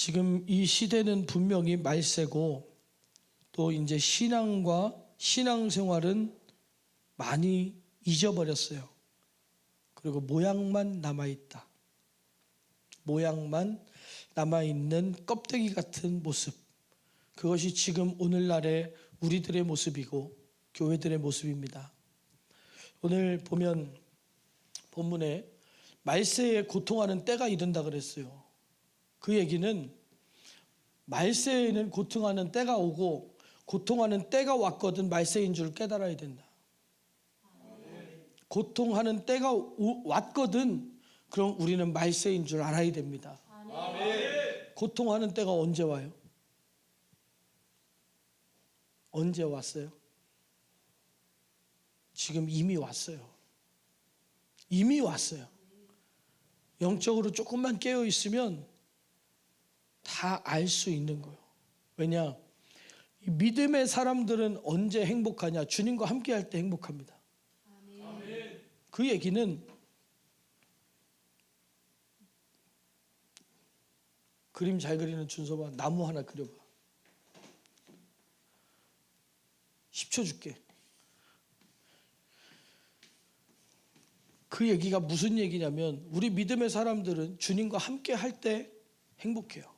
지금 이 시대는 분명히 말세고 또 이제 신앙과 신앙생활은 많이 잊어버렸어요. 그리고 모양만 남아있다. 모양만 남아있는 껍데기 같은 모습. 그것이 지금 오늘날의 우리들의 모습이고 교회들의 모습입니다. 오늘 보면 본문에 말세에 고통하는 때가 이른다 그랬어요. 그 얘기는 말세에는 고통하는 때가 오고 고통하는 때가 왔거든 말세인 줄 깨달아야 된다. 고통하는 때가 왔거든 그럼 우리는 말세인 줄 알아야 됩니다. 고통하는 때가 언제 와요? 언제 왔어요? 지금 이미 왔어요. 이미 왔어요. 영적으로 조금만 깨어 있으면 다 알 수 있는 거예요. 왜냐? 이 믿음의 사람들은 언제 행복하냐? 주님과 함께 할 때 행복합니다. 아멘. 그 얘기는 그림 잘 그리는 준서봐. 나무 하나 그려봐. 10초 줄게. 그 얘기가 무슨 얘기냐면 우리 믿음의 사람들은 주님과 함께 할 때 행복해요.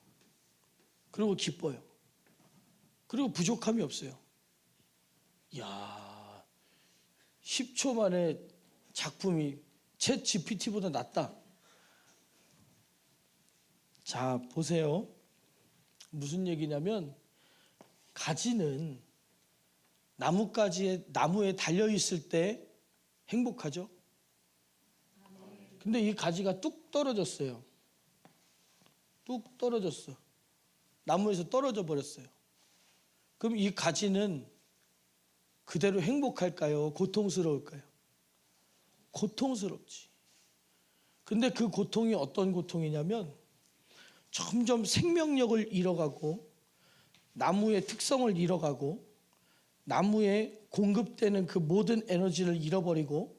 그리고 기뻐요. 그리고 부족함이 없어요. 이야, 10초 만에 작품이 챗 GPT보다 낫다. 자, 보세요. 무슨 얘기냐면 가지는 나무에 달려있을 때 행복하죠? 근데 이 가지가 뚝 떨어졌어요. 뚝 떨어졌어. 나무에서 떨어져 버렸어요. 그럼 이 가지는 그대로 행복할까요? 고통스러울까요? 고통스럽지. 근데 그 고통이 어떤 고통이냐면 점점 생명력을 잃어가고 나무의 특성을 잃어가고 나무에 공급되는 그 모든 에너지를 잃어버리고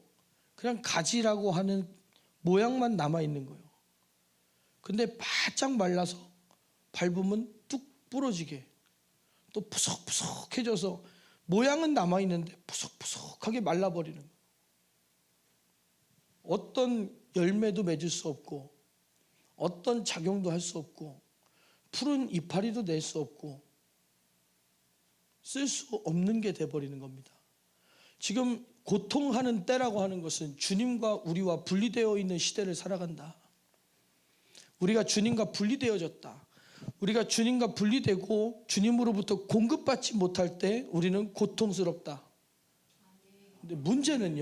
그냥 가지라고 하는 모양만 남아있는 거예요. 근데 바짝 말라서 밟으면 뚝 부러지게 또 푸석푸석해져서 모양은 남아있는데 푸석푸석하게 말라버리는 거예요. 어떤 열매도 맺을 수 없고 어떤 작용도 할 수 없고 푸른 이파리도 낼 수 없고 쓸 수 없는 게 돼버리는 겁니다. 지금 고통하는 때라고 하는 것은 주님과 우리와 분리되어 있는 시대를 살아간다. 우리가 주님과 분리되어졌다. 우리가 주님과 분리되고 주님으로부터 공급받지 못할 때 우리는 고통스럽다. 근데 문제는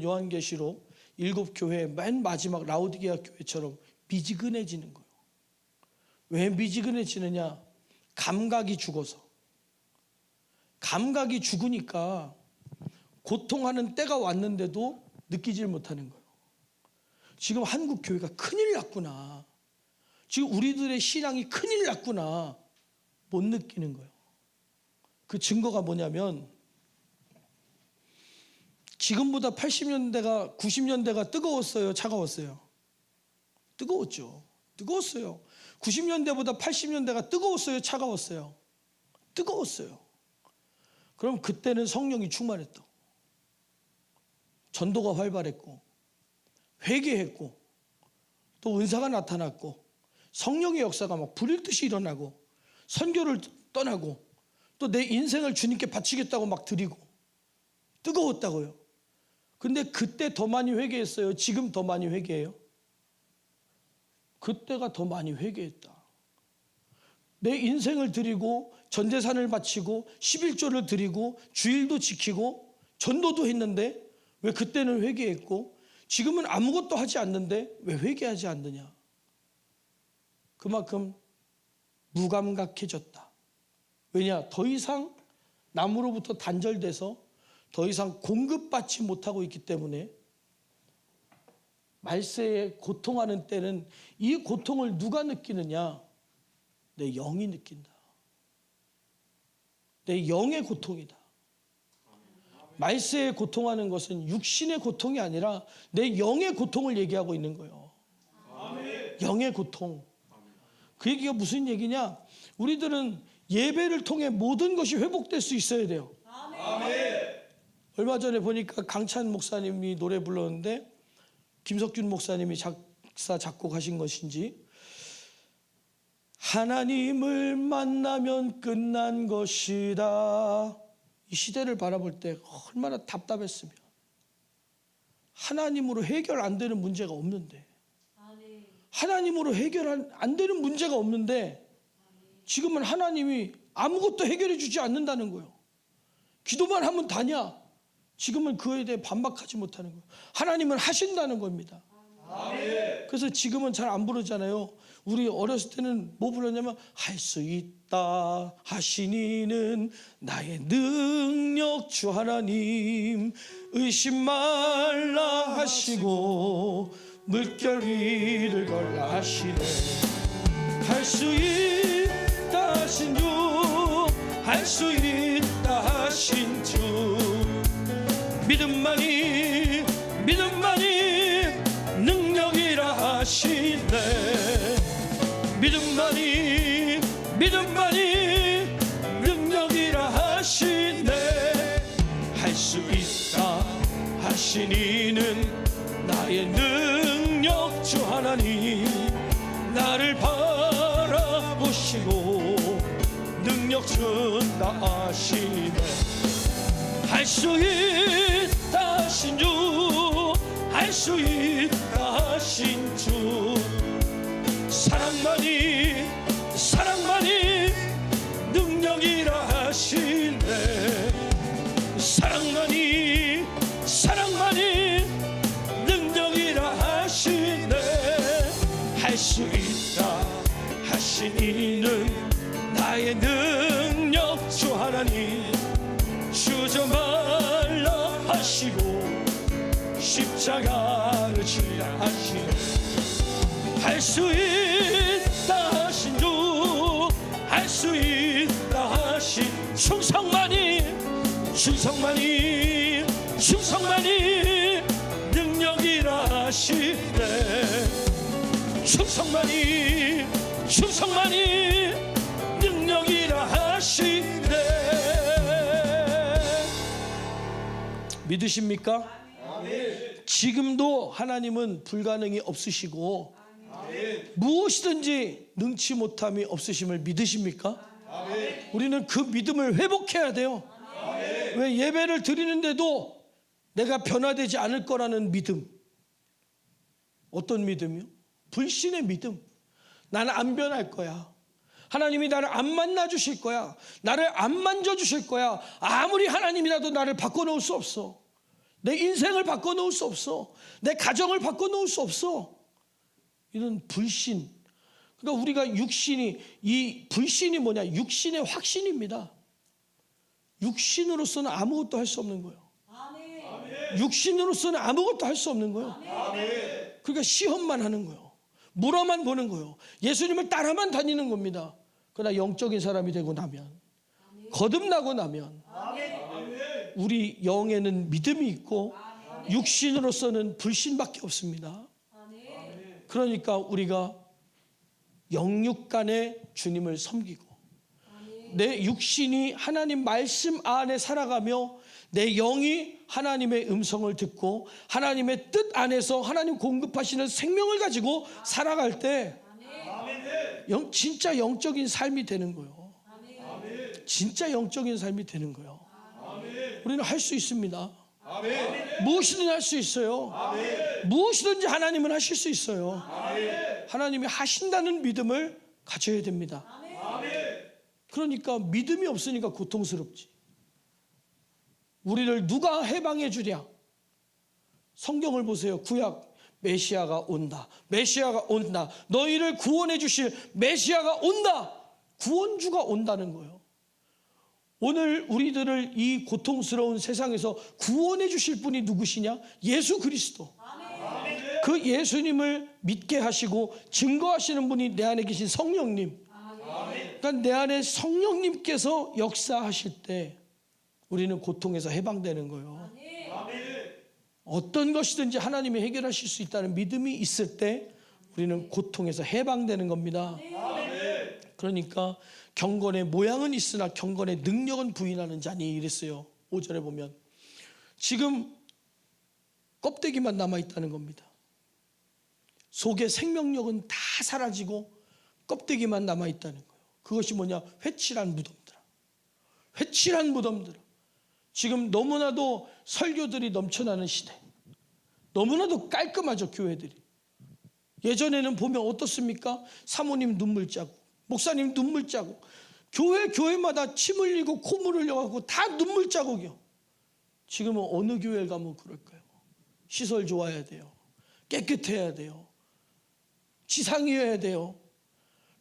요한계시록 7교회 맨 마지막 라오디게아 교회처럼 미지근해지는 거예요. 왜 미지근해지느냐? 감각이 죽어서. 감각이 죽으니까 고통하는 때가 왔는데도 느끼질 못하는 거예요. 지금 한국 교회가 큰일 났구나. 지금 우리들의 신앙이 큰일 났구나. 못 느끼는 거예요. 그 증거가 뭐냐면 지금보다 80년대가 90년대가 뜨거웠어요, 차가웠어요? 뜨거웠죠. 뜨거웠어요. 90년대보다 80년대가 뜨거웠어요, 차가웠어요? 뜨거웠어요. 그럼 그때는 성령이 충만했다. 전도가 활발했고 회개했고 또 은사가 나타났고 성령의 역사가 막 불일 듯이 일어나고 선교를 떠나고 또 내 인생을 주님께 바치겠다고 막 드리고 뜨거웠다고요. 근데 그때 더 많이 회개했어요? 지금 더 많이 회개해요? 그때가 더 많이 회개했다. 내 인생을 드리고 전재산을 바치고 11조를 드리고 주일도 지키고 전도도 했는데 왜 그때는 회개했고 지금은 아무것도 하지 않는데 왜 회개하지 않느냐? 그만큼 무감각해졌다. 왜냐? 더 이상 남으로부터 단절돼서 더 이상 공급받지 못하고 있기 때문에 말세에 고통하는 때는 이 고통을 누가 느끼느냐? 내 영이 느낀다. 내 영의 고통이다. 말세에 고통하는 것은 육신의 고통이 아니라 내 영의 고통을 얘기하고 있는 거예요. 영의 고통. 그 얘기가 무슨 얘기냐? 우리들은 예배를 통해 모든 것이 회복될 수 있어야 돼요. 아멘. 얼마 전에 보니까 강찬 목사님이 노래 불렀는데 김석준 목사님이 작사 작곡하신 것인지, 하나님을 만나면 끝난 것이다. 이 시대를 바라볼 때 얼마나 답답했으면, 하나님으로 해결 안 되는 문제가 없는데, 하나님으로 해결 안 되는 문제가 없는데 지금은 하나님이 아무것도 해결해 주지 않는다는 거예요. 기도만 하면 다냐? 지금은 그에 대해 반박하지 못하는 거예요. 하나님은 하신다는 겁니다. 그래서 지금은 잘 안 부르잖아요. 우리 어렸을 때는 뭐 불렀냐면, 할 수 있다 하시니는 나의 능력 주 하나님, 의심 말라 하시고 물결 위를 걸라 하시네. 할 수 있다 하신 주, 할 수 있다 하신 주, 믿음만이 능력이라 하시네. 믿음만이 능력이라 하시네. 할 수 있다 하시니는 나의 능력 주 하나님, 나를 바라보시고 능력 준다 하시네. 할 수 있다 하신 주, 할 수 있다 하신 주, 사랑만이 능력이라 하시네. 사랑만이 능력이라 하시네. 할 수 있다 하시니는 나의 능력 주 하나님, 주저 말라 하시고 십자가를 지라 하시네. 할 수 있다 하신 주, 할 수 있다 하신 충성만이 능력이라 하시네. 충성만이 능력이라 하시네. 믿으십니까? 아멘. 지금도 하나님은 불가능이 없으시고 아멘. 무엇이든지 능치 못함이 없으심을 믿으십니까? 아멘. 우리는 그 믿음을 회복해야 돼요. 아멘. 왜? 예배를 드리는데도 내가 변화되지 않을 거라는 믿음. 어떤 믿음이요? 불신의 믿음. 나는 안 변할 거야. 하나님이 나를 안 만나 주실 거야. 나를 안 만져 주실 거야. 아무리 하나님이라도 나를 바꿔놓을 수 없어. 내 인생을 바꿔놓을 수 없어. 내 가정을 바꿔놓을 수 없어. 이런 불신. 그러니까 우리가 이 불신이 뭐냐? 육신의 확신입니다. 육신으로서는 아무것도 할 수 없는 거예요. 육신으로서는 아무것도 할 수 없는 거예요. 그러니까 시험만 하는 거예요. 물어만 보는 거예요. 예수님을 따라만 다니는 겁니다. 그러나 영적인 사람이 되고 나면, 거듭나고 나면 우리 영에는 믿음이 있고 육신으로서는 불신밖에 없습니다. 그러니까 우리가 영육 간에 주님을 섬기고 내 육신이 하나님 말씀 안에 살아가며 내 영이 하나님의 음성을 듣고 하나님의 뜻 안에서 하나님 공급하시는 생명을 가지고 살아갈 때 진짜 영적인 삶이 되는 거예요. 진짜 영적인 삶이 되는 거예요. 우리는 할 수 있습니다. 무엇이든 할 수 있어요. 무엇이든지 하나님은 하실 수 있어요. 하나님이 하신다는 믿음을 가져야 됩니다. 그러니까 믿음이 없으니까 고통스럽지. 우리를 누가 해방해 주랴? 성경을 보세요. 구약 메시아가 온다. 메시아가 온다. 너희를 구원해 주실 메시아가 온다. 구원주가 온다는 거예요. 오늘 우리들을 이 고통스러운 세상에서 구원해 주실 분이 누구시냐? 예수 그리스도. 그 예수님을 믿게 하시고 증거하시는 분이 내 안에 계신 성령님. 그러니까 내 안에 성령님께서 역사하실 때 우리는 고통에서 해방되는 거예요. 어떤 것이든지 하나님이 해결하실 수 있다는 믿음이 있을 때 우리는 고통에서 해방되는 겁니다. 그러니까 경건의 모양은 있으나 경건의 능력은 부인하는 자니 이랬어요. 5절에 보면 지금 껍데기만 남아있다는 겁니다. 속의 생명력은 다 사라지고 껍데기만 남아있다는 거예요. 그것이 뭐냐? 회칠한 무덤들. 회칠한 무덤들. 지금 너무나도 설교들이 넘쳐나는 시대. 너무나도 깔끔하죠, 교회들이. 예전에는 보면 어떻습니까? 사모님 눈물 자국, 목사님 눈물 자국, 교회마다 침 흘리고 콧물 흘려가고 다 눈물 자국이요. 지금은 어느 교회를 가면 그럴까요? 시설 좋아야 돼요. 깨끗해야 돼요. 지상이어야 돼요.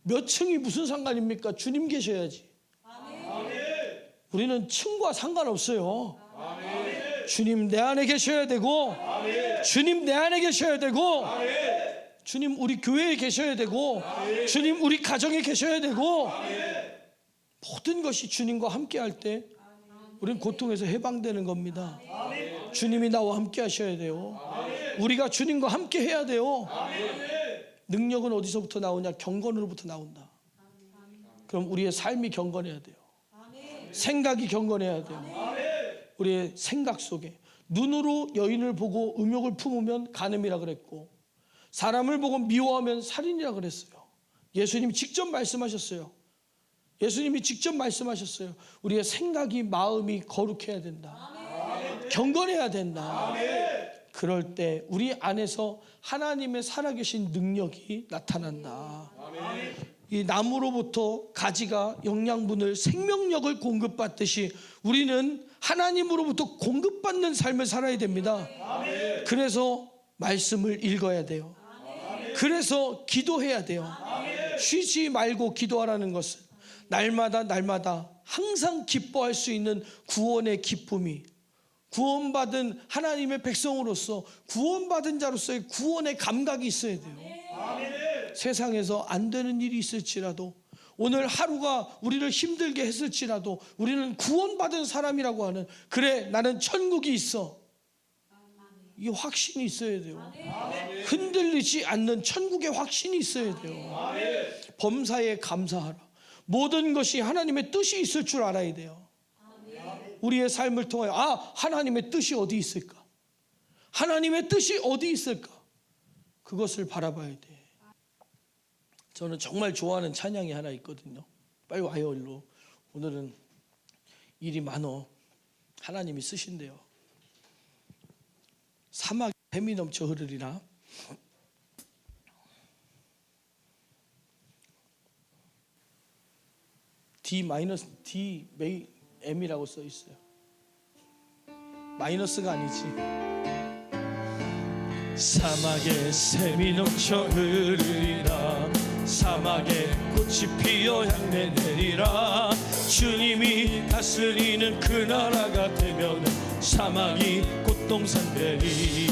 몇 층이 무슨 상관입니까? 주님 계셔야지. 아멘. 우리는 층과 상관없어요. 아멘. 주님 내 안에 계셔야 되고, 아멘. 주님 내 안에 계셔야 되고, 아멘. 주님 우리 교회에 계셔야 되고, 아멘. 주님 우리 가정에 계셔야 되고, 아멘. 모든 것이 주님과 함께 할 때 우리는 고통에서 해방되는 겁니다. 아멘. 주님이 나와 함께 하셔야 돼요. 아멘. 우리가 주님과 함께 해야 돼요. 아멘. 능력은 어디서부터 나오냐? 경건으로부터 나온다. 그럼 우리의 삶이 경건해야 돼요. 생각이 경건해야 돼요. 우리의 생각 속에 눈으로 여인을 보고 음욕을 품으면 간음이라 그랬고, 사람을 보고 미워하면 살인이라 그랬어요. 예수님이 직접 말씀하셨어요. 예수님이 직접 말씀하셨어요. 우리의 생각이, 마음이 거룩해야 된다. 경건해야 된다. 그럴 때 우리 안에서 하나님의 살아계신 능력이 나타난다. 이 나무로부터 가지가 영양분을, 생명력을 공급받듯이 우리는 하나님으로부터 공급받는 삶을 살아야 됩니다. 그래서 말씀을 읽어야 돼요. 그래서 기도해야 돼요. 쉬지 말고 기도하라는 것은 날마다 항상 기뻐할 수 있는 구원의 기쁨이, 구원받은 하나님의 백성으로서, 구원받은 자로서의 구원의 감각이 있어야 돼요. 세상에서 안 되는 일이 있을지라도, 오늘 하루가 우리를 힘들게 했을지라도 우리는 구원받은 사람이라고 하는, 그래 나는 천국이 있어, 이 확신이 있어야 돼요. 흔들리지 않는 천국의 확신이 있어야 돼요. 범사에 감사하라. 모든 것이 하나님의 뜻이 있을 줄 알아야 돼요. 우리의 삶을 통하여 하나님의 뜻이 어디 있을까? 하나님의 뜻이 어디 있을까? 그것을 바라봐야 돼. 저는 정말 좋아하는 찬양이 하나 있거든요. 빨리 와요 일로. 오늘은 일이 많어. 하나님이 쓰신대요. 사막에 샘이 넘쳐 흐르리라. M이라고 써 있어요. 마이너스가 아니지. 사막에 샘이 넘쳐 흐르리라. 사막에 꽃이 피어 향내 내리라. 주님이 다스리는 그 나라가 되면 사막이 꽃동산 되리.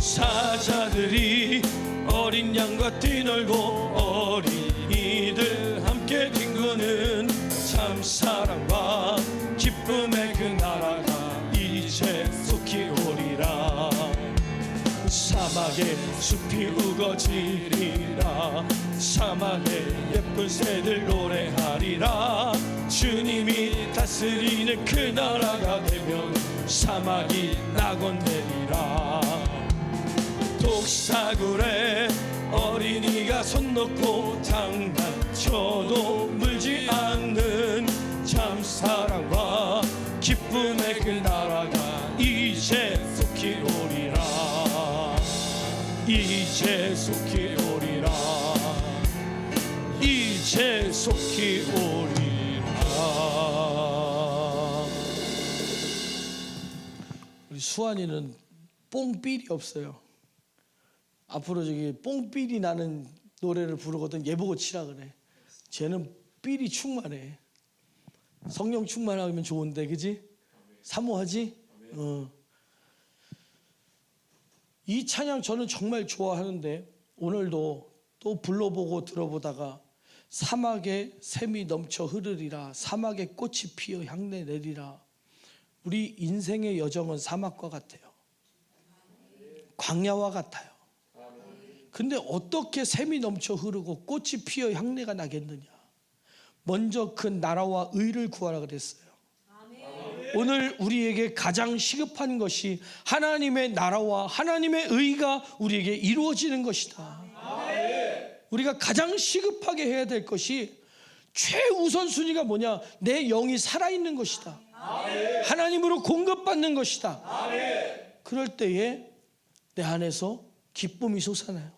사자들이 어린 양과 뛰놀고 어린이들 함께 뒹구는 참 사랑과 기쁨의 그 나라가 이제 속히 오리라. 사막에 숲이 우거지리라. 사막에 예쁜 새들 노래하리라. 주님이 다스리는 그 나라가 되면 사막이 낙원되리라. 독사굴에 어린이가 손 놓고 장난쳐도 물지 않는 참 사랑과 기쁨의 그 나라가 이제 속히 오리라. 이제 속히 오리라. 이제 속히 오리라. 우리 수환이는 뽕삘이 없어요. 앞으로 저기 뽕삘이 나는 노래를 부르거든. 얘 보고 치라 그래. 쟤는 삘이 충만해. 성령 충만하면 좋은데, 그지? 사모하지? 이 찬양 저는 정말 좋아하는데, 오늘도 또 불러보고 들어보다가 사막에 샘이 넘쳐 흐르리라. 사막에 꽃이 피어 향내 내리라. 우리 인생의 여정은 사막과 같아요. 광야와 같아요. 근데 어떻게 샘이 넘쳐 흐르고 꽃이 피어 향내가 나겠느냐? 먼저 그 나라와 의를 구하라 그랬어요. 오늘 우리에게 가장 시급한 것이 하나님의 나라와 하나님의 의가 우리에게 이루어지는 것이다. 우리가 가장 시급하게 해야 될 것이 최우선순위가 뭐냐? 내 영이 살아있는 것이다. 하나님으로 공급받는 것이다. 그럴 때에 내 안에서 기쁨이 솟아나요.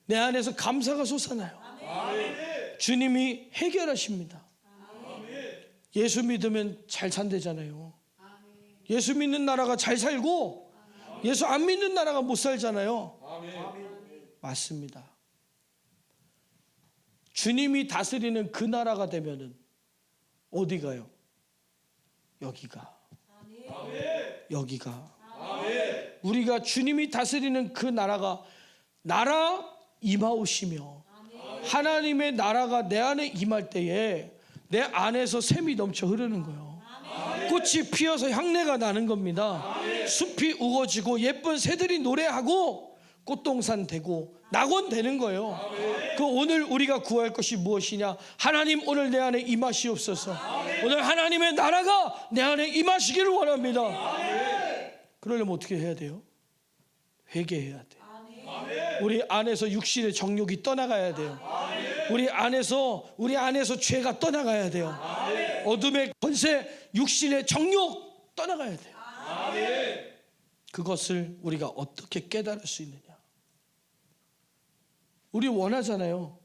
내 안에서 감사가 솟아나요. 주님이 해결하십니다. 예수 믿으면 잘 산대잖아요. 예수 믿는 나라가 잘 살고 예수 안 믿는 나라가 못 살잖아요. 맞습니다. 주님이 다스리는 그 나라가 되면은 어디 가요? 여기가. 여기가. 우리가 주님이 다스리는 그 나라가 나라 임하오시며 하나님의 나라가 내 안에 임할 때에 내 안에서 샘이 넘쳐 흐르는 거예요. 꽃이 피어서 향내가 나는 겁니다. 숲이 우거지고 예쁜 새들이 노래하고 꽃동산 되고 낙원 되는 거예요. 그 오늘 우리가 구할 것이 무엇이냐? 하나님 오늘 내 안에 임하시옵소서. 오늘 하나님의 나라가 내 안에 임하시기를 원합니다. 그러려면 어떻게 해야 돼요? 회개해야 돼요. 우리 안에서 육신의 정욕이 떠나가야 돼요. 우리 안에서 죄가 떠나가야 돼요. 어둠의 권세, 육신의 정욕 떠나가야 돼요. 그것을 우리가 어떻게 깨달을 수 있느냐? 우리 원하잖아요.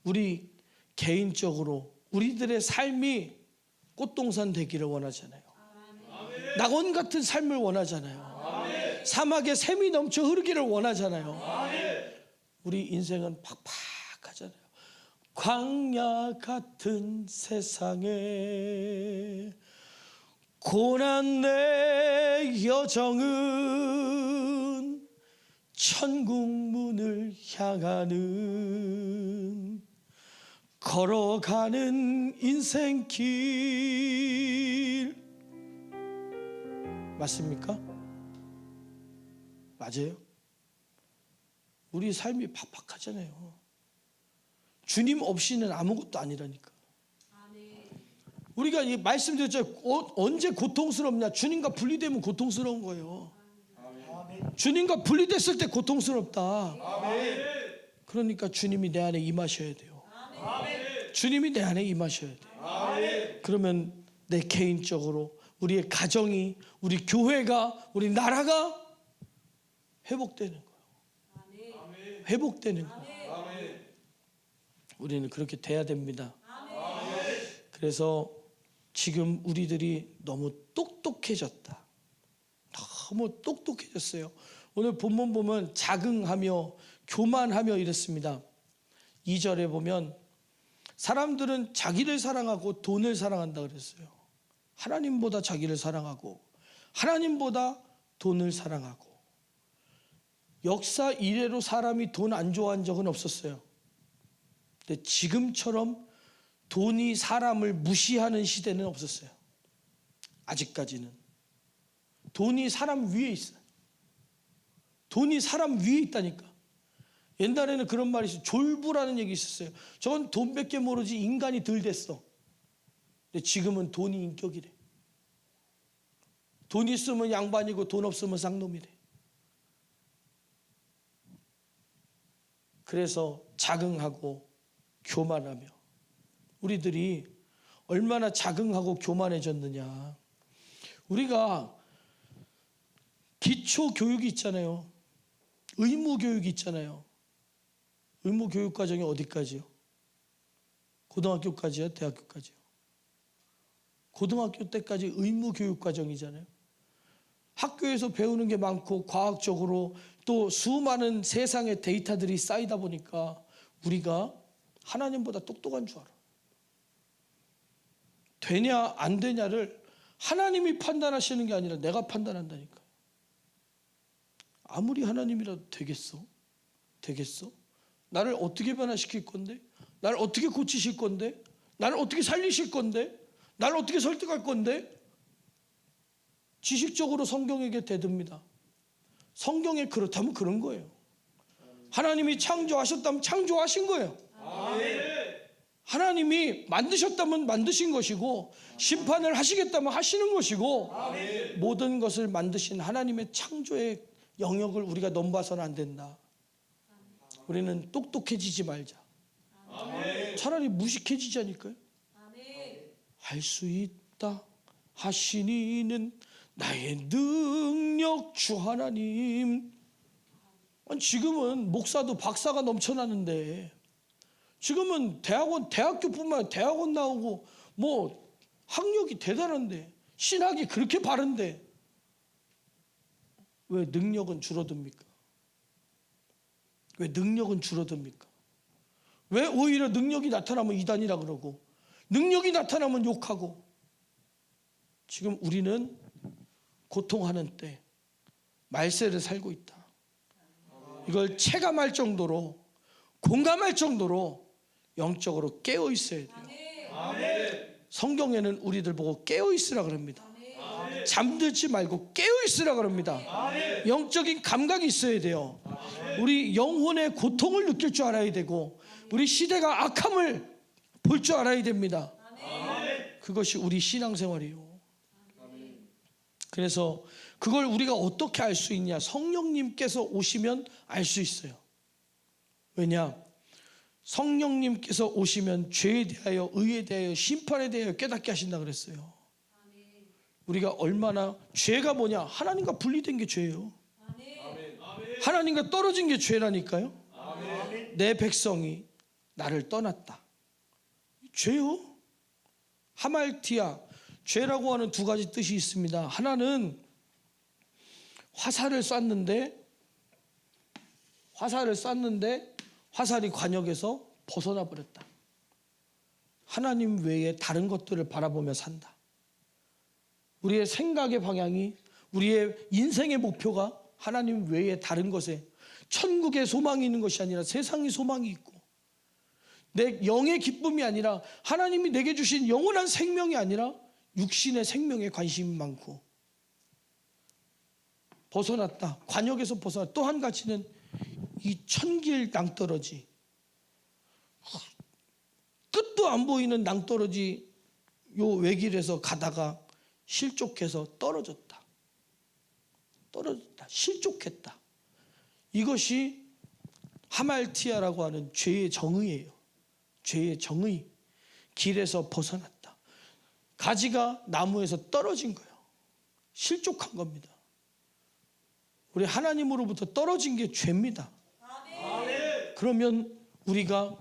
우리 개인적으로 우리들의 삶이 꽃동산 되기를 원하잖아요. 낙원 같은 삶을 원하잖아요. 사막에 샘이 넘쳐 흐르기를 원하잖아요. 우리 인생은 팍팍하잖아요. 광야 같은 세상에 고난 내 여정은 천국 문을 향하는 걸어가는 인생길. 맞습니까? 맞아요. 우리 삶이 팍팍하잖아요. 주님 없이는 아무것도 아니라니까. 우리가 말씀드렸죠. 언제 고통스럽냐? 주님과 분리되면 고통스러운 거예요. 주님과 분리됐을 때 고통스럽다. 그러니까 주님이 내 안에 임하셔야 돼요. 주님이 내 안에 임하셔야 돼요. 그러면 내 개인적으로 우리의 가정이, 우리 교회가, 우리 나라가 회복되는 거예요. 회복되는 거예요. 우리는 그렇게 돼야 됩니다. 그래서 지금 우리들이 너무 똑똑해졌다. 너무 똑똑해졌어요. 오늘 본문 보면 자긍하며 교만하며 이랬습니다. 2절에 보면 사람들은 자기를 사랑하고 돈을 사랑한다 그랬어요. 하나님보다 자기를 사랑하고 하나님보다 돈을 사랑하고. 역사 이래로 사람이 돈 안 좋아한 적은 없었어요. 근데 지금처럼 돈이 사람을 무시하는 시대는 없었어요. 아직까지는. 돈이 사람 위에 있어요. 돈이 사람 위에 있다니까. 옛날에는 그런 말이 있어요. 졸부라는 얘기 있었어요. 저건 돈밖에 모르지 인간이 덜 됐어. 근데 지금은 돈이 인격이래. 돈 있으면 양반이고 돈 없으면 쌍놈이래. 그래서 자긍하고 교만하며. 우리들이 얼마나 자긍하고 교만해졌느냐. 우리가 기초교육이 있잖아요. 의무교육이 있잖아요. 의무교육과정이 어디까지요? 고등학교까지요? 대학교까지요? 고등학교 때까지 의무교육과정이잖아요. 학교에서 배우는 게 많고 과학적으로 또 수많은 세상의 데이터들이 쌓이다 보니까 우리가 하나님보다 똑똑한 줄 알아. 되냐 안 되냐를 하나님이 판단하시는 게 아니라 내가 판단한다니까. 아무리 하나님이라도 되겠어? 되겠어? 나를 어떻게 변화시킬 건데? 나를 어떻게 고치실 건데? 나를 어떻게 살리실 건데? 나를 어떻게 설득할 건데? 지식적으로 성경에게 대듭니다. 성경에 그렇다면 그런 거예요. 하나님이 창조하셨다면 창조하신 거예요. 하나님이 만드셨다면 만드신 것이고, 심판을 하시겠다면 하시는 것이고, 모든 것을 만드신 하나님의 창조의 영역을 우리가 넘봐서는 안 된다. 우리는 똑똑해지지 말자. 차라리 무식해지자니까요. 할 수 있다 하시니는 나의 능력 주 하나님. 지금은 목사도 박사가 넘쳐나는데, 지금은 대학교뿐만 아니라 대학원 나오고 뭐 학력이 대단한데, 신학이 그렇게 바른데 왜 능력은 줄어듭니까? 왜 능력은 줄어듭니까? 왜 오히려 능력이 나타나면 이단이라 그러고, 능력이 나타나면 욕하고. 지금 우리는 고통하는 때 말세를 살고 있다. 이걸 체감할 정도로, 공감할 정도로 영적으로 깨어 있어야 돼요. 성경에는 우리들 보고 깨어 있으라 그럽니다. 잠들지 말고 깨어 있으라 그럽니다. 영적인 감각이 있어야 돼요. 우리 영혼의 고통을 느낄 줄 알아야 되고, 우리 시대가 악함을 볼 줄 알아야 됩니다. 그것이 우리 신앙생활이에요. 그래서 그걸 우리가 어떻게 알 수 있냐? 성령님께서 오시면 알 수 있어요. 왜냐? 성령님께서 오시면 죄에 대하여, 의에 대하여, 심판에 대하여 깨닫게 하신다 그랬어요. 우리가 얼마나, 죄가 뭐냐? 하나님과 분리된 게 죄예요. 하나님과 떨어진 게 죄라니까요. 내 백성이 나를 떠났다. 죄요. 하말티아, 죄라고 하는 두 가지 뜻이 있습니다. 하나는 화살을 쐈는데 화살이 관역에서 벗어나 버렸다. 하나님 외에 다른 것들을 바라보며 산다. 우리의 생각의 방향이, 우리의 인생의 목표가 하나님 외에 다른 것에, 천국에 소망이 있는 것이 아니라 세상에 소망이 있고, 내 영의 기쁨이 아니라 하나님이 내게 주신 영원한 생명이 아니라 육신의 생명에 관심이 많고, 벗어났다. 관역에서 벗어났다. 또 한 가지는 이 천길 낭떠러지, 끝도 안 보이는 낭떠러지 요 외길에서 가다가 실족해서 떨어졌다. 실족했다. 이것이 하말티아라고 하는 죄의 정의예요. 죄의 정의. 길에서 벗어났다. 가지가 나무에서 떨어진 거예요. 실족한 겁니다. 우리 하나님으로부터 떨어진 게 죄입니다. 그러면 우리가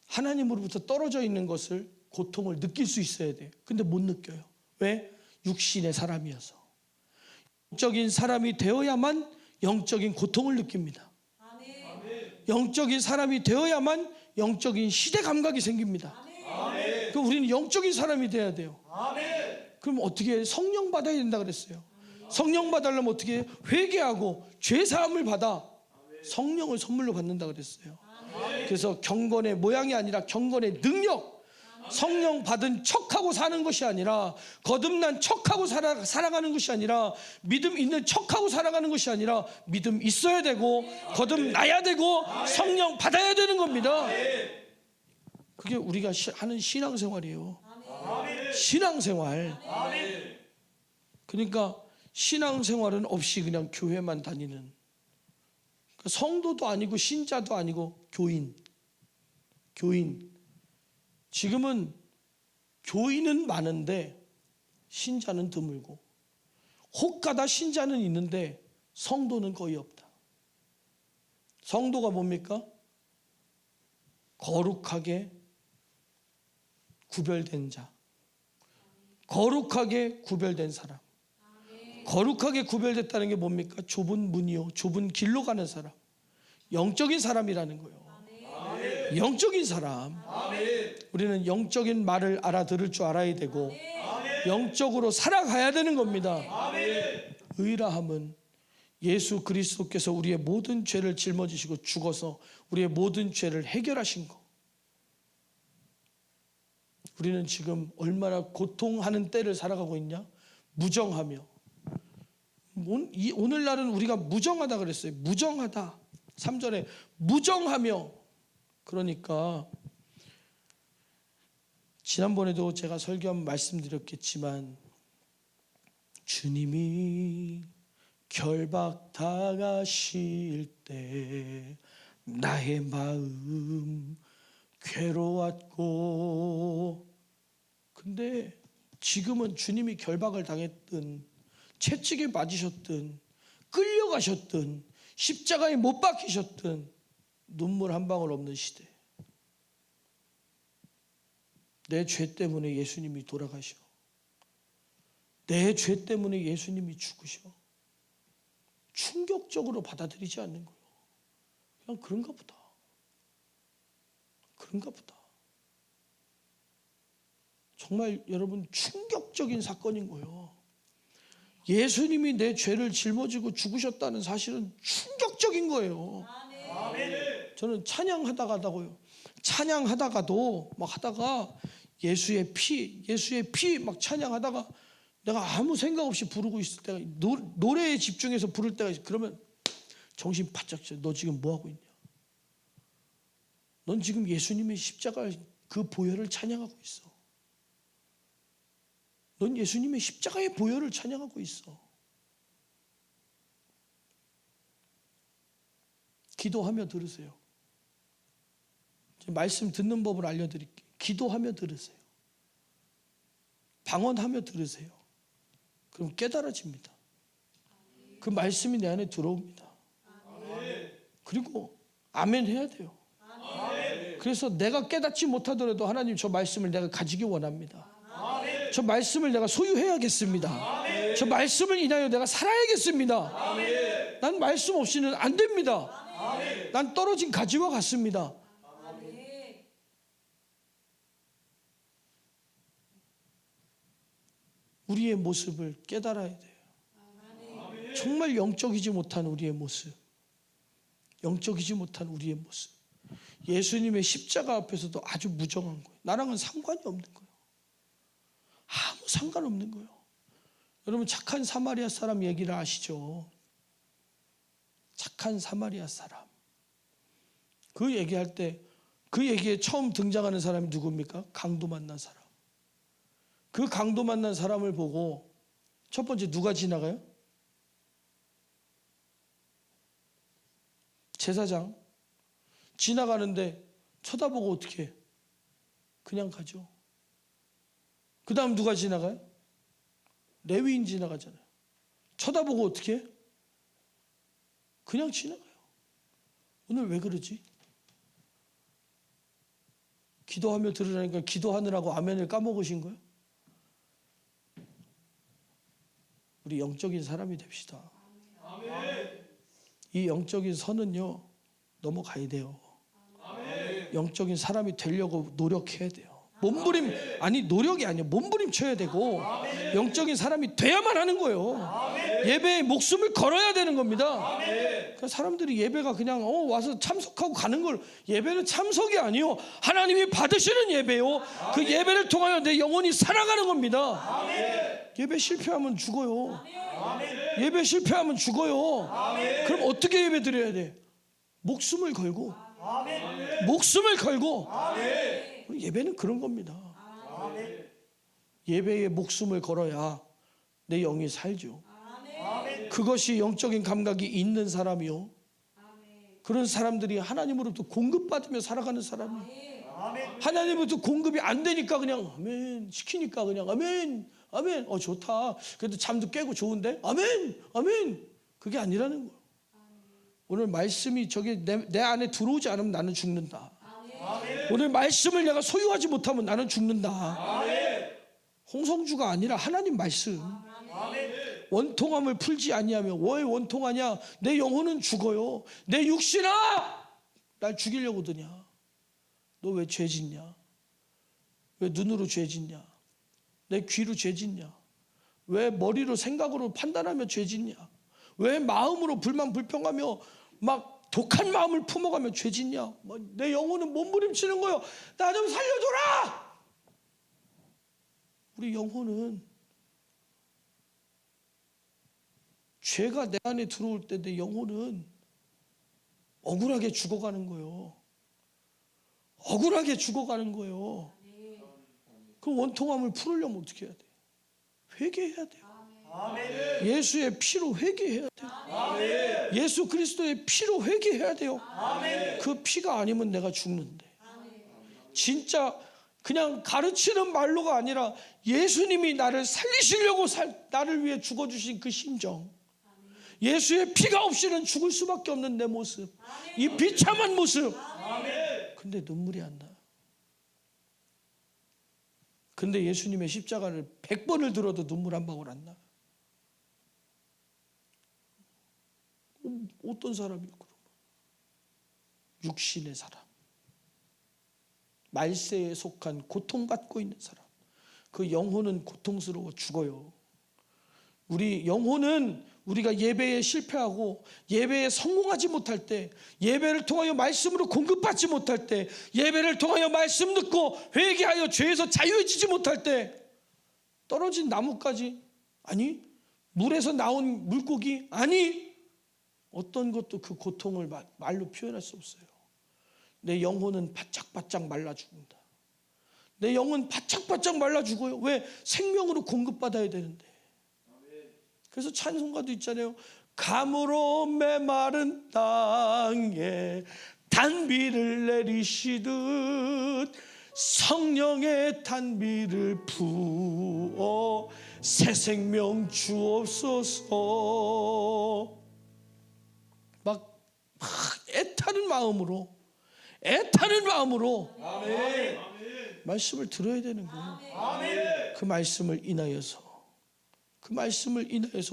하나님으로부터 떨어져 있는 것을, 고통을 느낄 수 있어야 돼요. 근데 못 느껴요. 왜? 육신의 사람이어서. 영적인 사람이 되어야만 영적인 고통을 느낍니다. 영적인 사람이 되어야만 영적인 시대 감각이 생깁니다. 그럼 우리는 영적인 사람이 돼야 돼요. 그럼 어떻게? 성령 받아야 된다 그랬어요. 성령 받으려면 어떻게? 회개하고 죄 사함을 받아 성령을 선물로 받는다 그랬어요. 그래서 경건의 모양이 아니라 경건의 능력, 성령 받은 척하고 사는 것이 아니라, 거듭난 척하고 살아가는 것이 아니라, 믿음 있는 척하고 살아가는 것이 아니라, 믿음 있어야 되고 거듭나야 되고 성령 받아야 되는 겁니다. 그게 우리가 하는 신앙생활이에요. 신앙생활. 그러니까 신앙생활은 없이 그냥 교회만 다니는, 성도도 아니고 신자도 아니고 교인. 지금은 교인은 많은데 신자는 드물고, 혹가다 신자는 있는데 성도는 거의 없다. 성도가 뭡니까? 거룩하게 구별된 자, 거룩하게 구별된 사람. 거룩하게 구별됐다는 게 뭡니까? 좁은 문이요, 좁은 길로 가는 사람, 영적인 사람이라는 거예요. 영적인 사람. 우리는 영적인 말을 알아들을 줄 알아야 되고, 영적으로 살아가야 되는 겁니다. 의라함은 예수 그리스도께서 우리의 모든 죄를 짊어지시고 죽어서 우리의 모든 죄를 해결하신 거. 우리는 지금 얼마나 고통하는 때를 살아가고 있냐? 무정하며. 오늘날은 우리가 무정하다 그랬어요. 무정하다. 3절에 무정하며, 그러니까 지난번에도 제가 설교한 말씀드렸겠지만 주님이 결박 당하실 때 나의 마음 괴로웠고, 근데 지금은 주님이 결박을 당했든 채찍에 맞으셨든 끌려가셨든 십자가에 못 박히셨든 눈물 한 방울 없는 시대. 내 죄 때문에 예수님이 돌아가셔. 내 죄 때문에 예수님이 죽으셔. 충격적으로 받아들이지 않는 거예요. 그냥 그런가 보다. 그런가 보다. 정말 여러분 충격적인 사건인 거예요. 예수님이 내 죄를 짊어지고 죽으셨다는 사실은 충격적인 거예요. 저는 찬양하다가도 막 하다가 예수의 피 막 찬양하다가 내가 아무 생각 없이 부르고 있을 때가, 노래에 집중해서 부를 때가 있어. 그러면 정신 바짝 차려. 너 지금 뭐 하고 있냐? 넌 지금 예수님의 십자가 그 보혈을 찬양하고 있어. 넌 예수님의 십자가의 보혈을 찬양하고 있어. 기도하며 들으세요. 말씀 듣는 법을 알려드릴게요. 기도하며 들으세요. 방언하며 들으세요. 그럼 깨달아집니다. 그 말씀이 내 안에 들어옵니다. 그리고 아멘 해야 돼요. 그래서 내가 깨닫지 못하더라도 하나님, 저 말씀을 내가 가지기 원합니다. 저 말씀을 내가 소유해야겠습니다. 저 말씀을 인하여 내가 살아야겠습니다. 난 말씀 없이는 안 됩니다. 난 떨어진 가지와 같습니다. 우리의 모습을 깨달아야 돼요. 정말 영적이지 못한 우리의 모습, 영적이지 못한 우리의 모습. 예수님의 십자가 앞에서도 아주 무정한 거예요. 나랑은 상관이 없는 거예요. 아무 상관없는 거예요. 여러분 착한 사마리아 사람 얘기를 아시죠? 착한 사마리아 사람. 그 얘기할 때 그 얘기에 처음 등장하는 사람이 누굽니까? 강도 만난 사람. 그 강도 만난 사람을 보고 첫 번째 누가 지나가요? 제사장. 지나가는데 쳐다보고 어떻게 해? 그냥 가죠. 그 다음 누가 지나가요? 레위인 지나가잖아요. 쳐다보고 어떻게 해? 그냥 지나가요. 오늘 왜 그러지? 기도하며 들으라니까 기도하느라고 아멘을 까먹으신 거예요? 우리 영적인 사람이 됩시다. 이 영적인 선은요, 넘어가야 돼요. 영적인 사람이 되려고 노력해야 돼요. 몸부림, 아니 노력이 아니에요. 몸부림쳐야 되고 영적인 사람이 돼야만 하는 거예요. 예배에 목숨을 걸어야 되는 겁니다. 그러니까 사람들이 예배가 그냥 와서 참석하고 가는 걸, 예배는 참석이 아니요, 하나님이 받으시는 예배요. 그 예배를 통하여 내 영혼이 살아가는 겁니다. 예배 실패하면 죽어요. 예배 실패하면 죽어요. 그럼 어떻게 예배 드려야 돼? 목숨을 걸고. 목숨을 걸고. 예배는 그런 겁니다. 예배에 목숨을 걸어야 내 영이 살죠. 그것이 영적인 감각이 있는 사람이요, 그런 사람들이 하나님으로부터 공급받으며 살아가는 사람이에요. 하나님으로부터 공급이 안 되니까 그냥 아멘 시키니까 그냥 아멘 아멘 좋다, 그래도 잠도 깨고 좋은데 아멘 아멘, 그게 아니라는 거예요. 오늘 말씀이 저게 내 안에 들어오지 않으면 나는 죽는다. 오늘 말씀을 내가 소유하지 못하면 나는 죽는다. 홍성주가 아니라 하나님 말씀. 원통함을 풀지 아니하면 왜 원통하냐? 내 영혼은 죽어요. 내 육신아, 날 죽이려고 드냐? 너 왜 죄 짓냐? 왜 눈으로 죄 짓냐? 내 귀로 죄 짓냐? 왜 머리로 생각으로 판단하며 죄 짓냐? 왜 마음으로 불만 불평하며 막 독한 마음을 품어가며 죄 짓냐? 내 영혼은 몸부림치는 거요. 나 좀 살려줘라. 우리 영혼은 죄가 내 안에 들어올 때 내 영혼은 억울하게 죽어가는 거예요. 억울하게 죽어가는 거예요. 그 원통함을 풀으려면 어떻게 해야 돼요? 회개해야 돼요. 예수의 피로 회개해야 돼요. 예수 그리스도의 피로 회개해야 돼요. 그 피가 아니면 내가 죽는데. 진짜 그냥 가르치는 말로가 아니라 예수님이 나를 살리시려고 나를 위해 죽어주신 그 심정, 예수의 피가 없이는 죽을 수밖에 없는 내 모습, 이 비참한 모습. 근데 눈물이 안 나요. 근데 예수님의 십자가를 100번을 들어도 눈물 한 방울 안 나요. 어떤 사람이요? 그러면 육신의 사람, 말세에 속한 고통받고 있는 사람, 그 영혼은 고통스러워 죽어요. 우리 영혼은 우리가 예배에 실패하고 예배에 성공하지 못할 때, 예배를 통하여 말씀으로 공급받지 못할 때, 예배를 통하여 말씀 듣고 회개하여 죄에서 자유해지지 못할 때, 떨어진 나뭇가지 아니, 물에서 나온 물고기 아니, 어떤 것도 그 고통을 말로 표현할 수 없어요. 내 영혼은 바짝바짝 말라 죽는다. 내 영은 바짝바짝 말라 죽어요. 왜? 생명으로 공급받아야 되는데. 그래서 찬송가도 있잖아요. 감으로 메마른 땅에 단비를 내리시듯 성령의 단비를 부어 새 생명 주옵소서. 막 애타는 마음으로 아멘. 말씀을 들어야 되는 거예요. 아멘. 그 말씀을 인하여서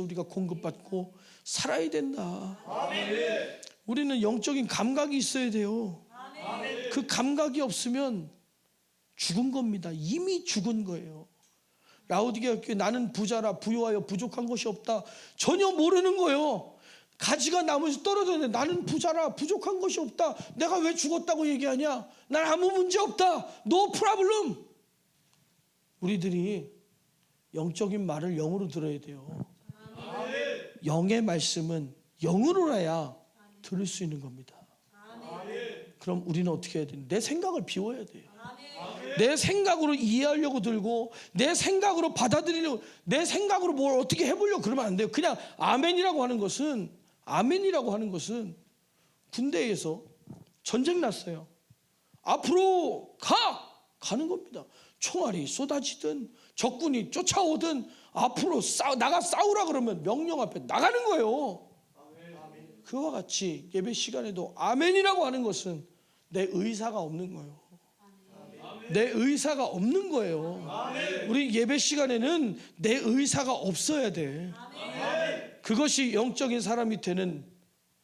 우리가 공급받고 살아야 된다. 아멘. 우리는 영적인 감각이 있어야 돼요. 아멘. 그 감각이 없으면 죽은 겁니다. 이미 죽은 거예요. 라오디게아 교회 나는 부자라 부요하여 부족한 것이 없다. 전혀 모르는 거예요. 가지가 나무에서 떨어졌는데 나는 부자라 부족한 것이 없다. 내가 왜 죽었다고 얘기하냐? 난 아무 문제 없다. No problem. 우리들이 영적인 말을 영으로 들어야 돼요. 영의 말씀은 영으로라야 들을 수 있는 겁니다. 그럼 우리는 어떻게 해야 돼요? 내 생각을 비워야 돼요. 내 생각으로 이해하려고 들고, 내 생각으로 받아들이려고, 내 생각으로 뭘 어떻게 해보려고 그러면 안 돼요. 그냥 아멘이라고 하는 것은 군대에서 전쟁 났어요. 앞으로 가는 겁니다. 총알이 쏟아지든 적군이 쫓아오든 앞으로 나가 싸우라 그러면 명령 앞에 나가는 거예요. 아멘. 그와 같이 예배 시간에도 아멘이라고 하는 것은 내 의사가 없는 거예요. 아멘. 내 의사가 없는 거예요. 아멘. 우리 예배 시간에는 내 의사가 없어야 돼. 아멘. 그것이 영적인 사람이 되는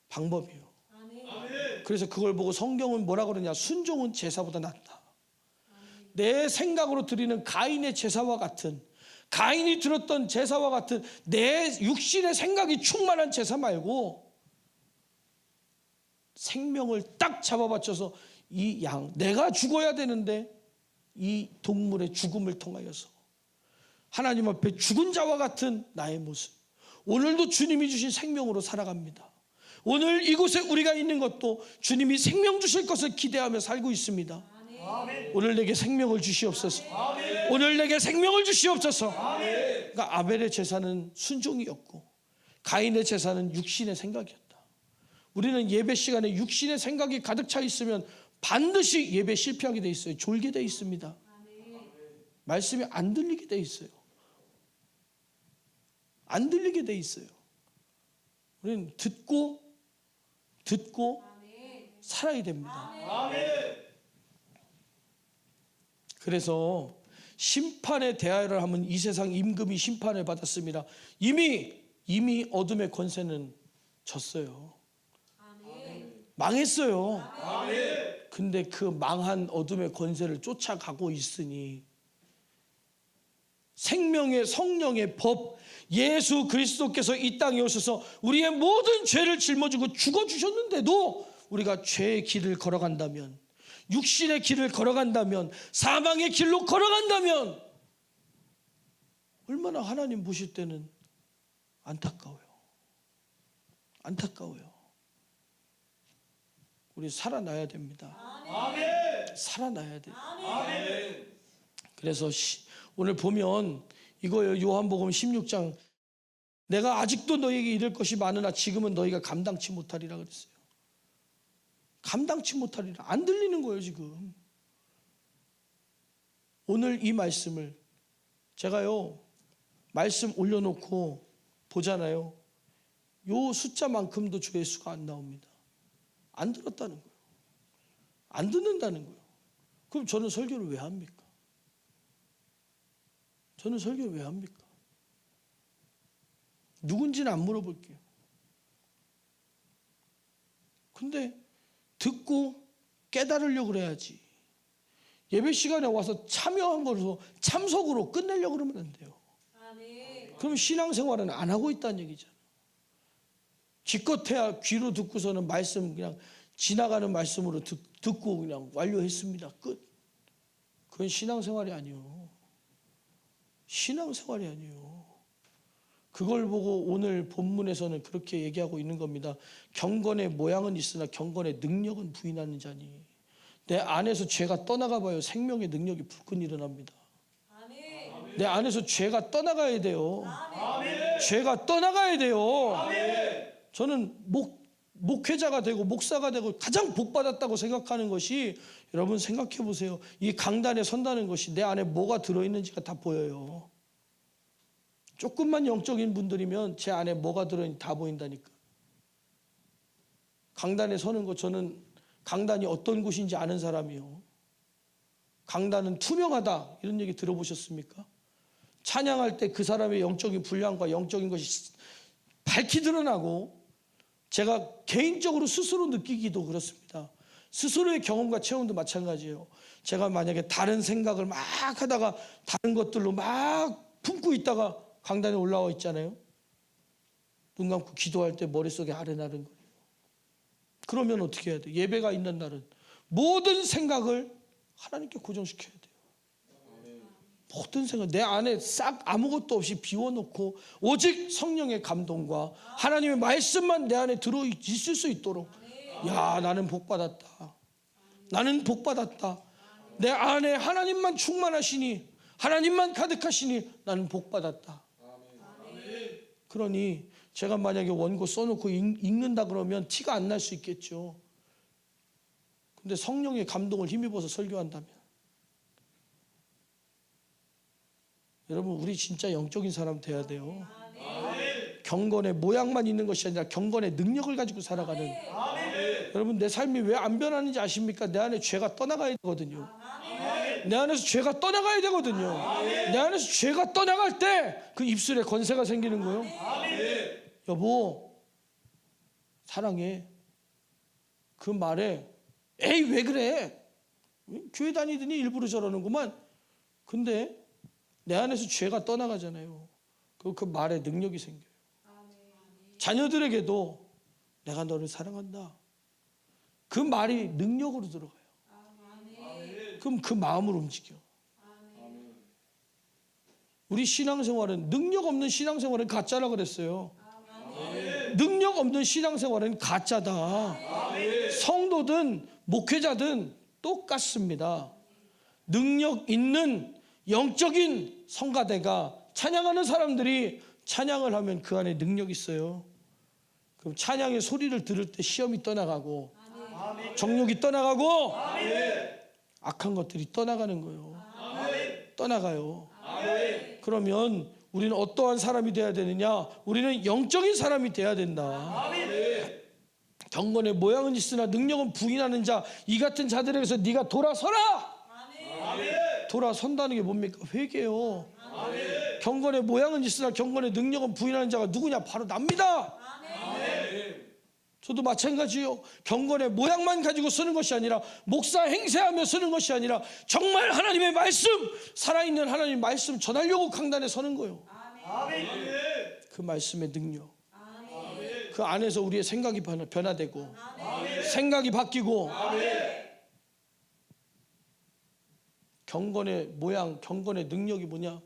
방법이에요. 아멘. 그래서 그걸 보고 성경은 뭐라 그러냐? 순종은 제사보다 낫다. 내 생각으로 드리는 가인의 제사와 같은, 가인이 드렸던 제사와 같은 내 육신의 생각이 충만한 제사 말고 생명을 딱 잡아받쳐서 이 양, 내가 죽어야 되는데 이 동물의 죽음을 통하여서 하나님 앞에 죽은 자와 같은 나의 모습, 오늘도 주님이 주신 생명으로 살아갑니다. 오늘 이곳에 우리가 있는 것도 주님이 생명 주실 것을 기대하며 살고 있습니다. 아멘. 오늘 내게 생명을 주시옵소서. 아멘. 오늘 내게 생명을 주시옵소서. 아멘. 그러니까 아벨의 제사는 순종이었고 가인의 제사는 육신의 생각이었다. 우리는 예배 시간에 육신의 생각이 가득 차 있으면 반드시 예배 실패하게 돼 있어요. 졸게 돼 있습니다. 아멘. 말씀이 안 들리게 돼 있어요. 안 들리게 돼 있어요. 우리는 듣고 아멘. 살아야 됩니다. 아멘. 그래서 심판에 대하여를 하면 이 세상 임금이 심판을 받았습니다. 이미 어둠의 권세는 졌어요. 아멘. 망했어요. 아멘. 근데 그 망한 어둠의 권세를 쫓아가고 있으니 생명의 성령의 법 예수 그리스도께서 이 땅에 오셔서 우리의 모든 죄를 짊어지고 죽어주셨는데도 우리가 죄의 길을 걸어간다면, 육신의 길을 걸어간다면, 사망의 길로 걸어간다면 얼마나 하나님 보실 때는 안타까워요. 우리 살아나야 됩니다. 아멘. 살아나야 돼요. 아멘. 그래서 오늘 보면 이거예요. 요한복음 16장. 내가 아직도 너희에게 이를 것이 많으나 지금은 너희가 감당치 못하리라 그랬어요. 감당치 못하리라. 안 들리는 거예요 지금. 오늘 이 말씀을 제가요 말씀 올려놓고 보잖아요. 요 숫자만큼도 주의 수가 안 나옵니다. 안 들었다는 거예요. 안 듣는다는 거예요. 그럼 저는 설교를 왜 합니까? 저는 설교를 왜 합니까? 누군지는 안 물어볼게요. 근데 듣고 깨달으려고 그래야지. 예배 시간에 와서 참여한 거로 참석으로 끝내려고 그러면 안 돼요. 그럼 신앙생활은 안 하고 있다는 얘기잖아요. 기껏해야 귀로 듣고서는 말씀 그냥 지나가는 말씀으로 듣고 그냥 완료했습니다. 끝. 그건 신앙생활이 아니에요. 신앙생활이 아니에요. 그걸 보고 오늘 본문에서는 그렇게 얘기하고 있는 겁니다. 경건의 모양은 있으나 경건의 능력은 부인하는 자니. 내 안에서 죄가 떠나가 봐요. 생명의 능력이 불끈 일어납니다. 아멘. 내 안에서 죄가 떠나가야 돼요. 아멘. 죄가 떠나가야 돼요. 아멘. 저는 목회자가 되고 목사가 되고 가장 복받았다고 생각하는 것이, 여러분 생각해 보세요. 이 강단에 선다는 것이 내 안에 뭐가 들어있는지가 다 보여요. 조금만 영적인 분들이면 제 안에 뭐가 들어있는지 다 보인다니까. 강단에 서는 것, 저는 강단이 어떤 곳인지 아는 사람이요. 강단은 투명하다, 이런 얘기 들어보셨습니까? 찬양할 때 그 사람의 영적인 분량과 영적인 것이 밝히 드러나고, 제가 개인적으로 스스로 느끼기도 그렇습니다. 스스로의 경험과 체험도 마찬가지예요. 제가 만약에 다른 생각을 막 하다가 다른 것들로 막 품고 있다가 강단에 올라와 있잖아요. 눈 감고 기도할 때 머릿속에 아른아른거려요. 그러면 어떻게 해야 돼요? 예배가 있는 날은 모든 생각을 하나님께 고정시켜야 돼요. 모든 생각, 내 안에 싹 아무것도 없이 비워놓고 오직 성령의 감동과 하나님의 말씀만 내 안에 들어있을 수 있도록, 야, 나는 복받았다. 나는 복받았다. 내 안에 하나님만 충만하시니, 하나님만 가득하시니 나는 복받았다. 그러니 제가 만약에 원고 써놓고 읽는다 그러면 티가 안 날 수 있겠죠. 근데 성령의 감동을 힘입어서 설교한다면, 여러분 우리 진짜 영적인 사람 돼야 돼요. 경건의 모양만 있는 것이 아니라 경건의 능력을 가지고 살아가는. 여러분 내 삶이 왜 안 변하는지 아십니까? 내 안에 죄가 떠나가야 되거든요. 내 안에서 죄가 떠나가야 되거든요. 내 안에서 죄가 떠나갈 때 그 입술에 권세가 생기는 거예요. 여보 사랑해, 그 말에 에이 왜 그래, 교회 다니더니 일부러 저러는구만. 근데 내 안에서 죄가 떠나가잖아요. 그 말에 능력이 생겨요. 자녀들에게도 내가 너를 사랑한다, 그 말이 능력으로 들어가요. 그럼 그 마음을 움직여. 우리 신앙생활은, 능력 없는 신앙생활은 가짜라 그랬어요. 능력 없는 신앙생활은 가짜다. 성도든 목회자든 똑같습니다. 능력 있는 영적인 성가대가, 찬양하는 사람들이 찬양을 하면 그 안에 능력이 있어요. 그럼 찬양의 소리를 들을 때 시험이 떠나가고, 정욕이 떠나가고, 악한 것들이 떠나가는 거예요. 떠나가요. 그러면 우리는 어떠한 사람이 돼야 되느냐? 우리는 영적인 사람이 돼야 된다. 경건의 모양은 있으나 능력은 부인하는 자, 이 같은 자들에게서 네가 돌아서라. 돌아선다는 게 뭡니까? 회개요. 경건의 모양은 있으나 경건의 능력은 부인하는 자가 누구냐? 바로 납니다. 저도 마찬가지요. 경건의 모양만 가지고 쓰는 것이 아니라, 목사 행세하며 쓰는 것이 아니라, 정말 하나님의 말씀, 살아있는 하나님의 말씀 전하려고 강단에 서는 거예요. 그 말씀의 능력, 그 안에서 우리의 생각이 변화되고, 생각이 바뀌고, 경건의 모양, 경건의 능력이 뭐냐?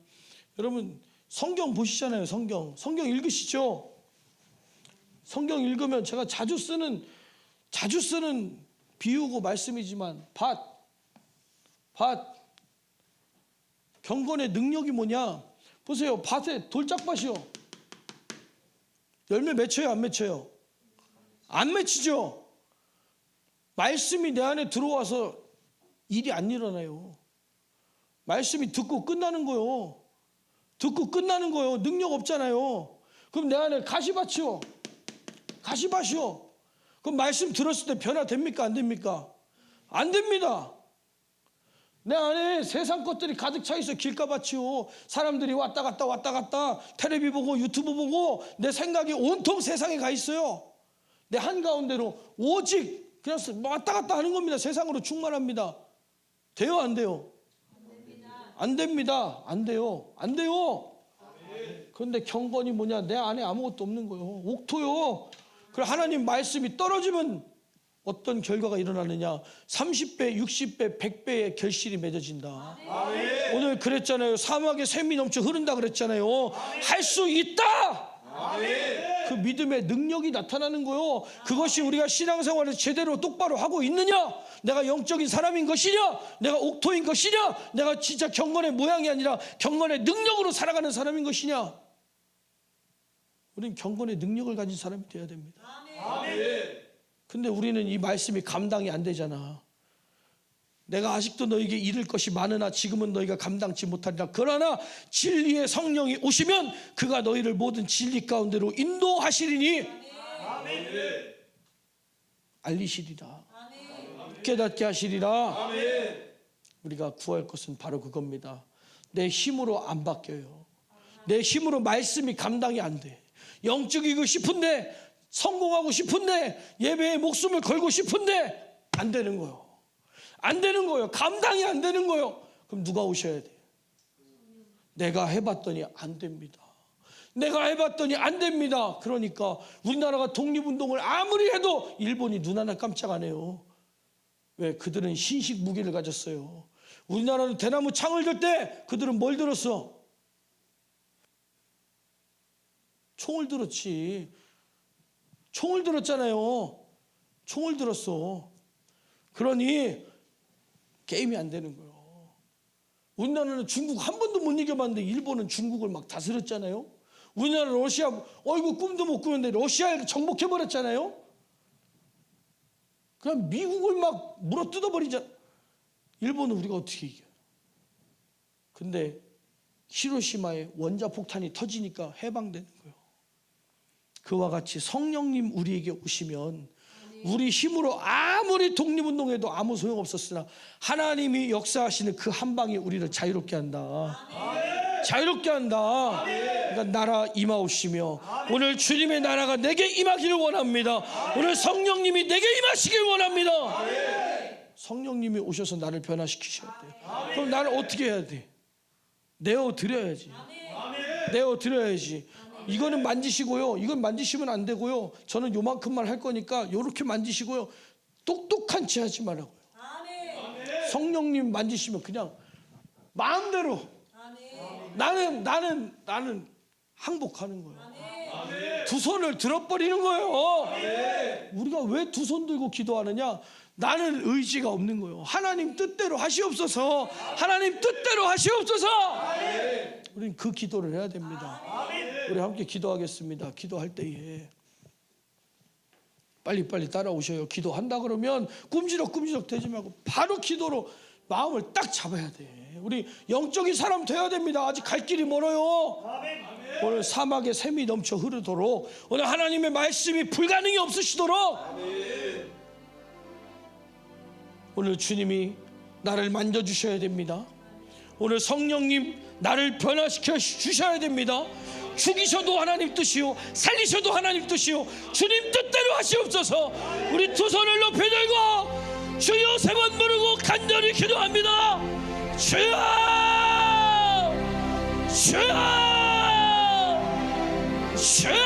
여러분 성경 보시잖아요. 성경 읽으시죠? 성경 읽으면 제가 자주 쓰는 비우고 말씀이지만 밭 경건의 능력이 뭐냐? 보세요. 밭에 돌짝밭이요. 열매 맺혀요, 안 맺혀요? 안 맺히죠. 말씀이 내 안에 들어와서 일이 안 일어나요. 말씀이 듣고 끝나는 거요. 듣고 끝나는 거요. 능력 없잖아요. 그럼 내 안에 가시밭이요. 가시밭이요. 그럼 말씀 들었을 때 변화됩니까? 안 됩니까? 안 됩니다. 내 안에 세상 것들이 가득 차 있어. 길가밭이요. 사람들이 왔다 갔다 텔레비 보고 유튜브 보고 내 생각이 온통 세상에 가 있어요. 내 한가운데로 오직 그냥 왔다 갔다 하는 겁니다. 세상으로 충만합니다. 돼요, 안 돼요? 안 됩니다. 안 돼요. 안 돼요. 그런데 경건이 뭐냐? 내 안에 아무것도 없는 거예요. 옥토요. 그럼 하나님 말씀이 떨어지면 어떤 결과가 일어나느냐? 30배, 60배, 100배의 결실이 맺어진다. 아멘. 오늘 그랬잖아요. 사막에 샘이 넘쳐 흐른다 그랬잖아요. 할 수 있다. 아멘. 그 믿음의 능력이 나타나는 거요. 그것이 우리가 신앙생활을 제대로 똑바로 하고 있느냐? 내가 영적인 사람인 것이냐? 내가 옥토인 것이냐? 내가 진짜 경건의 모양이 아니라 경건의 능력으로 살아가는 사람인 것이냐? 우리는 경건의 능력을 가진 사람이 되어야 됩니다. 아멘. 근데 우리는 이 말씀이 감당이 안 되잖아. 내가 아직도 너에게 이를 것이 많으나 지금은 너희가 감당치 못하리라. 그러나 진리의 성령이 오시면 그가 너희를 모든 진리 가운데로 인도하시리니 아멘. 알리시리라. 깨닫게 하시리라. 아멘. 우리가 구할 것은 바로 그겁니다. 내 힘으로 안 바뀌어요. 내 힘으로 말씀이 감당이 안 돼. 영적이고 싶은데, 성공하고 싶은데, 예배에 목숨을 걸고 싶은데 안 되는 거예요. 안 되는 거예요. 감당이 안 되는 거예요. 그럼 누가 오셔야 돼요? 내가 해봤더니 안 됩니다. 내가 해봤더니 안 됩니다. 그러니까 우리나라가 독립운동을 아무리 해도 일본이 눈 하나 깜짝 안 해요. 왜? 그들은 신식 무기를 가졌어요. 우리나라는 대나무 창을 들 때 그들은 뭘 들었어? 총을 들었지. 총을 들었잖아요. 총을 들었어. 그러니 게임이 안 되는 거예요. 우리나라는 중국 한 번도 못 이겨봤는데 일본은 중국을 막 다스렸잖아요. 우리나라 러시아 어이구 꿈도 못 꾸는데 러시아에 정복해버렸잖아요. 그냥 미국을 막 물어뜯어버리잖아. 일본은 우리가 어떻게 이겨요? 근데 히로시마에 원자폭탄이 터지니까 해방되는 거예요. 그와 같이 성령님 우리에게 오시면 우리 힘으로 아무리 독립운동해도 아무 소용없었으나 하나님이 역사하시는 그 한 방이 우리를 자유롭게 한다. 자유롭게 한다. 그러니까 나라 임하옵시며 오늘 주님의 나라가 내게 임하기를 원합니다. 오늘 성령님이 내게 임하시길 원합니다. 성령님이 오셔서 나를 변화시키셔야 돼요. 그럼 나는 어떻게 해야 돼? 내어드려야지. 내어드려야지. 이거는 만지시고요. 이건 만지시면 안 되고요. 저는 요만큼만 할 거니까 요렇게 만지시고요. 똑똑한 채 하지 말라고요. 성령님 만지시면 그냥 마음대로 나는 항복하는 거예요. 두 손을 들어버리는 거예요. 우리가 왜 두 손 들고 기도하느냐? 나는 의지가 없는 거예요. 하나님 뜻대로 하시옵소서. 하나님 뜻대로 하시옵소서. 우리는 그 기도를 해야 됩니다. 우리 함께 기도하겠습니다. 기도할 때에 빨리빨리 따라오셔요. 기도한다 그러면 꿈지럭 되지 말고 바로 기도로 마음을 딱 잡아야 돼. 우리 영적인 사람 돼야 됩니다. 아직 갈 길이 멀어요. 오늘 사막에 샘이 넘쳐 흐르도록, 오늘 하나님의 말씀이 불가능이 없으시도록, 오늘 주님이 나를 만져주셔야 됩니다. 오늘 성령님 나를 변화시켜 주셔야 됩니다. 죽이셔도 하나님 뜻이요, 살리셔도 하나님 뜻이요, 주님 뜻대로 하시옵소서. 우리 두 손을 높이 들고 주여 세 번 부르고 간절히 기도합니다. 주여, 주여, 주여.